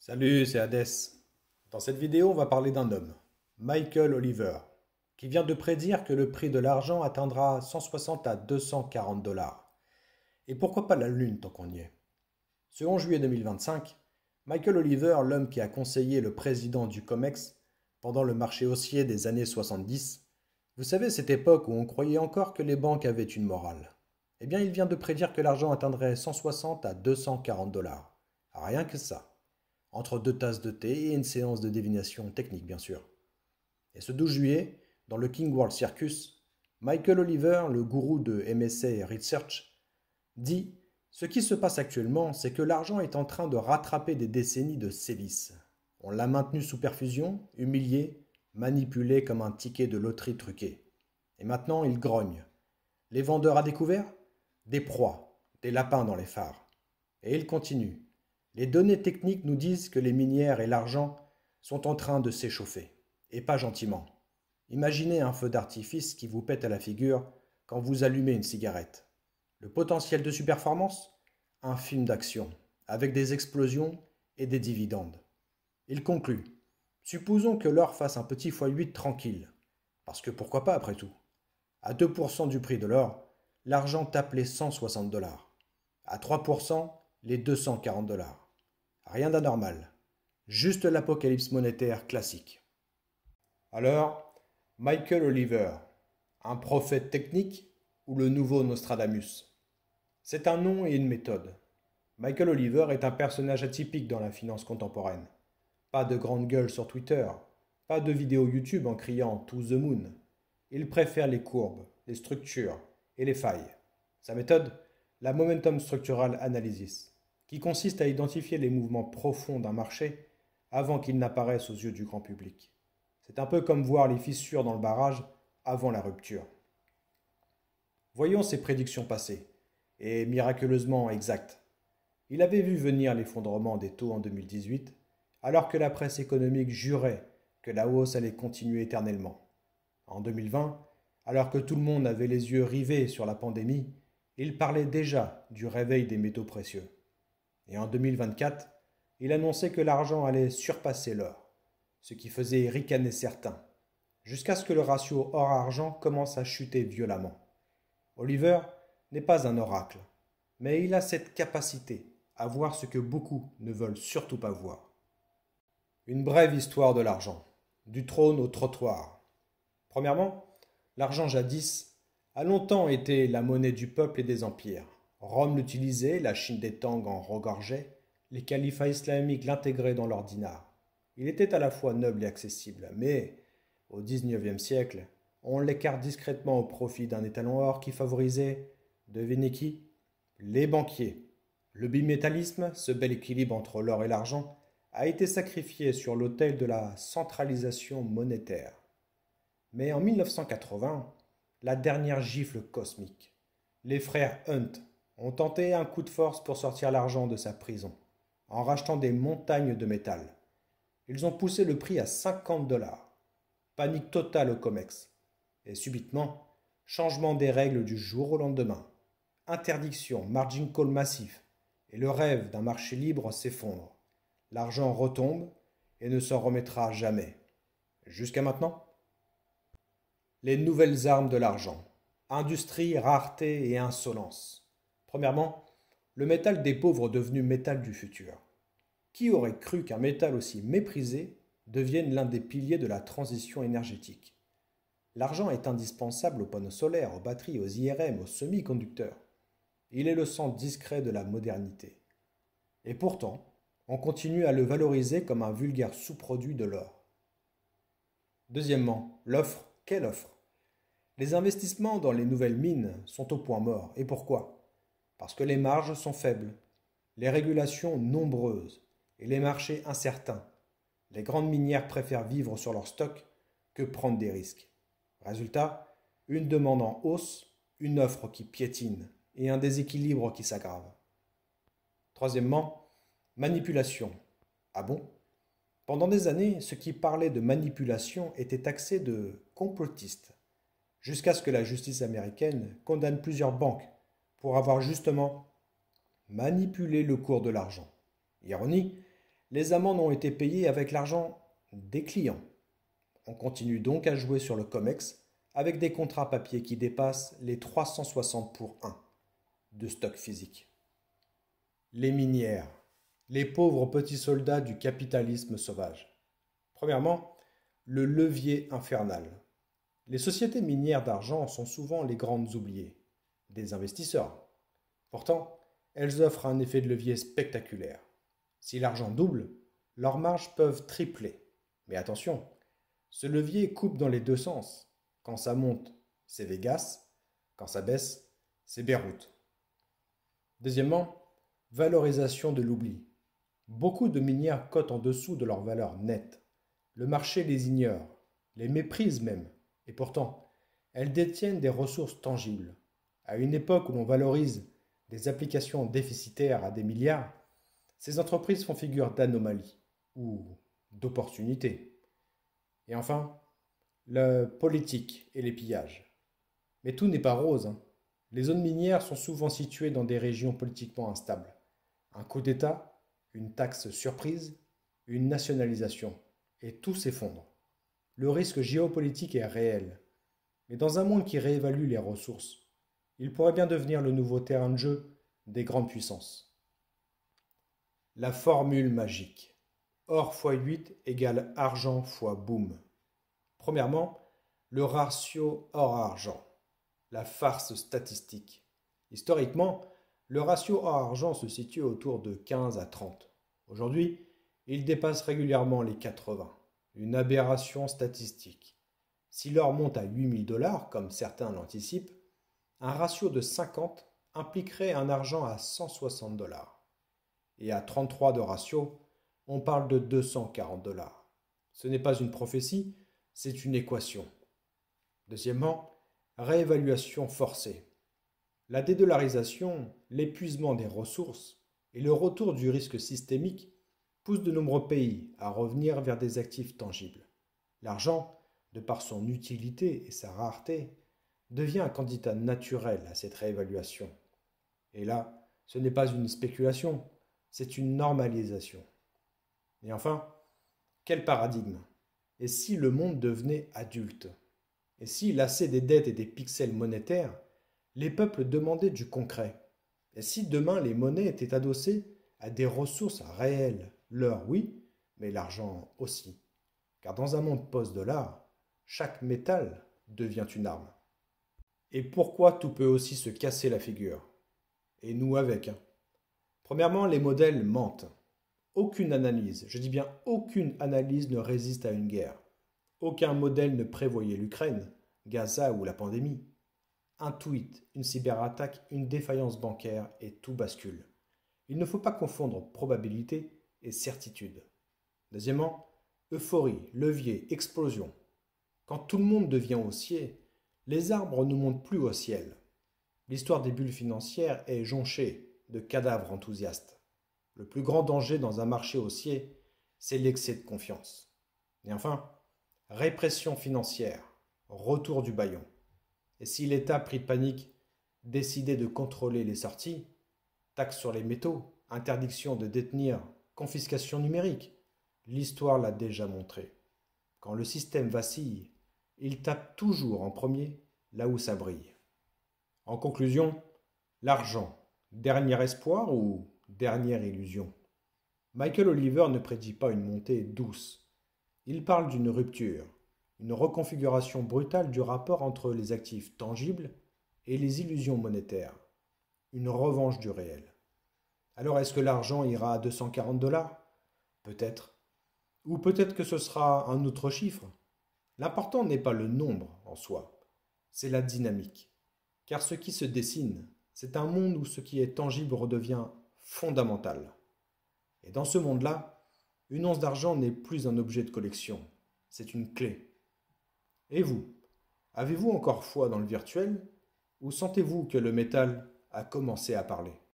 Salut, c'est Hadès. Dans cette vidéo, on va parler d'un homme, Michael Oliver, qui vient de prédire que le prix de l'argent atteindra 160 à 240 dollars. Et pourquoi pas la Lune tant qu'on y est? Ce 11 juillet 2025, Michael Oliver, l'homme qui a conseillé le président du COMEX pendant le marché haussier des années 70, vous savez cette époque où on croyait encore que les banques avaient une morale. Eh bien, il vient de prédire que l'argent atteindrait 160 à 240 dollars. Rien que ça. Entre deux tasses de thé et une séance de divination technique, bien sûr. Et ce 12 juillet, dans le King World Circus, Michael Oliver, le gourou de MSA Research, dit: ce qui se passe actuellement, c'est que l'argent est en train de rattraper des décennies de sévices. On l'a maintenu sous perfusion, humilié, manipulé comme un ticket de loterie truqué. Et maintenant, il grogne. Les vendeurs à découvert? Des proies, des lapins dans les phares. Et il continue. Les données techniques nous disent que les minières et l'argent sont en train de s'échauffer, et pas gentiment. Imaginez un feu d'artifice qui vous pète à la figure quand vous allumez une cigarette. Le potentiel de surperformance? Un film d'action, avec des explosions et des dividendes. Il conclut. Supposons que l'or fasse un petit x8 tranquille, parce que pourquoi pas après tout. À 2% du prix de l'or, l'argent tape les 160 dollars. À 3%, les 240 dollars. Rien d'anormal. Juste l'apocalypse monétaire classique. Alors, Michael Oliver, un prophète technique ou le nouveau Nostradamus? C'est un nom et une méthode. Michael Oliver est un personnage atypique dans la finance contemporaine. Pas de grande gueule sur Twitter, pas de vidéo YouTube en criant To the Moon. Il préfère les courbes, les structures et les failles. Sa méthode? La Momentum Structural Analysis, qui consiste à identifier les mouvements profonds d'un marché avant qu'ils n'apparaissent aux yeux du grand public. C'est un peu comme voir les fissures dans le barrage avant la rupture. Voyons ses prédictions passées, et miraculeusement exactes. Il avait vu venir l'effondrement des taux en 2018, alors que la presse économique jurait que la hausse allait continuer éternellement. En 2020, alors que tout le monde avait les yeux rivés sur la pandémie, il parlait déjà du réveil des métaux précieux. Et en 2024, il annonçait que l'argent allait surpasser l'or, ce qui faisait ricaner certains, jusqu'à ce que le ratio or-argent commence à chuter violemment. Oliver n'est pas un oracle, mais il a cette capacité à voir ce que beaucoup ne veulent surtout pas voir. Une brève histoire de l'argent, du trône au trottoir. Premièrement, l'argent jadis a longtemps été la monnaie du peuple et des empires. Rome l'utilisait, la Chine des Tang en regorgeait, les califats islamiques l'intégraient dans leur dinar. Il était à la fois noble et accessible, mais au XIXe siècle, on l'écarte discrètement au profit d'un étalon or qui favorisait, devinez qui? Les banquiers. Le bimétallisme, ce bel équilibre entre l'or et l'argent, a été sacrifié sur l'autel de la centralisation monétaire. Mais en 1980, la dernière gifle cosmique. Les frères Hunt ont tenté un coup de force pour sortir l'argent de sa prison, en rachetant des montagnes de métal. Ils ont poussé le prix à 50 dollars. Panique totale au COMEX. Et subitement, changement des règles du jour au lendemain. Interdiction, margin call massif, et le rêve d'un marché libre s'effondre. L'argent retombe et ne s'en remettra jamais. Jusqu'à maintenant? Les nouvelles armes de l'argent. Industrie, rareté et insolence. Premièrement, le métal des pauvres devenu métal du futur. Qui aurait cru qu'un métal aussi méprisé devienne l'un des piliers de la transition énergétique? L'argent est indispensable aux panneaux solaires, aux batteries, aux IRM, aux semi-conducteurs. Il est le sang discret de la modernité. Et pourtant, on continue à le valoriser comme un vulgaire sous-produit de l'or. Deuxièmement, l'offre. Quelle offre? Les investissements dans les nouvelles mines sont au point mort. Et pourquoi? Parce que les marges sont faibles, les régulations nombreuses et les marchés incertains. Les grandes minières préfèrent vivre sur leur stock que prendre des risques. Résultat, une demande en hausse, une offre qui piétine et un déséquilibre qui s'aggrave. Troisièmement, manipulation. Ah bon? Pendant des années, ceux qui parlaient de manipulation étaient taxés de complotistes, jusqu'à ce que la justice américaine condamne plusieurs banques pour avoir justement manipulé le cours de l'argent. Ironie, Les amendes ont été payées avec l'argent des clients. On continue donc à jouer sur le COMEX avec des contrats papier qui dépassent les 360 pour 1 de stock physique. Les minières, les pauvres petits soldats du capitalisme sauvage. Premièrement, le levier infernal. Les sociétés minières d'argent sont souvent les grandes oubliées des investisseurs. Pourtant, elles offrent un effet de levier spectaculaire. Si l'argent double, leurs marges peuvent tripler. Mais attention, ce levier coupe dans les deux sens. Quand ça monte, c'est Vegas. Quand ça baisse, c'est Beyrouth. Deuxièmement, valorisation de l'oubli. Beaucoup de minières cotent en dessous de leur valeur nette. Le marché les ignore, les méprise même. Et pourtant, elles détiennent des ressources tangibles. À une époque où l'on valorise des applications déficitaires à des milliards, ces entreprises font figure d'anomalie ou d'opportunité. Et enfin, la politique et les pillages. Mais tout n'est pas rose, hein. Les zones minières sont souvent situées dans des régions politiquement instables. Un coup d'État, une taxe surprise, une nationalisation, et tout s'effondre. Le risque géopolitique est réel. Mais dans un monde qui réévalue les ressources, il pourrait bien devenir le nouveau terrain de jeu des grandes puissances. La formule magique. Or fois 8 égale argent fois boom. Premièrement, le ratio or-argent. La farce statistique. Historiquement, le ratio or-argent se situe autour de 15 à 30. Aujourd'hui, il dépasse régulièrement les 80. Une aberration statistique. Si l'or monte à 8 000 $, comme certains l'anticipent, un ratio de 50 impliquerait un argent à 160 $. Et à 33 de ratio, on parle de 240 $. Ce n'est pas une prophétie, c'est une équation. Deuxièmement, réévaluation forcée. La dédollarisation, l'épuisement des ressources et le retour du risque systémique poussent de nombreux pays à revenir vers des actifs tangibles. L'argent, de par son utilité et sa rareté, devient un candidat naturel à cette réévaluation. Et là, ce n'est pas une spéculation, c'est une normalisation. Et enfin, quel paradigme? Et si le monde devenait adulte? Et si, lassés des dettes et des pixels monétaires, les peuples demandaient du concret? Et si demain les monnaies étaient adossées à des ressources réelles? L'or, oui, mais l'argent aussi. Car dans un monde post-dollar, chaque métal devient une arme. Et pourquoi tout peut aussi se casser la figure? Et nous avec, hein. Premièrement, les modèles mentent. Aucune analyse, je dis bien aucune analyse ne résiste à une guerre. Aucun modèle ne prévoyait l'Ukraine, Gaza ou la pandémie. Un tweet, une cyberattaque, une défaillance bancaire et tout bascule. Il ne faut pas confondre probabilité et certitude. Deuxièmement, euphorie, levier, explosion. Quand tout le monde devient haussier, les arbres ne montent plus au ciel. L'histoire des bulles financières est jonchée de cadavres enthousiastes. Le plus grand danger dans un marché haussier, c'est l'excès de confiance. Et enfin, répression financière, retour du bâillon. Et si l'État pris de panique décidait de contrôler les sorties, taxes sur les métaux, interdiction de détenir, confiscation numérique, l'histoire l'a déjà montré. Quand le système vacille, il tape toujours en premier là où ça brille. En conclusion, l'argent, dernier espoir ou dernière illusion? Michael Oliver ne prédit pas une montée douce. Il parle d'une rupture, une reconfiguration brutale du rapport entre les actifs tangibles et les illusions monétaires, une revanche du réel. Alors est-ce que l'argent ira à 240 $? Peut-être. Ou peut-être que ce sera un autre chiffre. L'important n'est pas le nombre en soi, c'est la dynamique. Car ce qui se dessine, c'est un monde où ce qui est tangible redevient fondamental. Et dans ce monde-là, une once d'argent n'est plus un objet de collection, c'est une clé. Et vous, avez-vous encore foi dans le virtuel ou sentez-vous que le métal a commencé à parler ?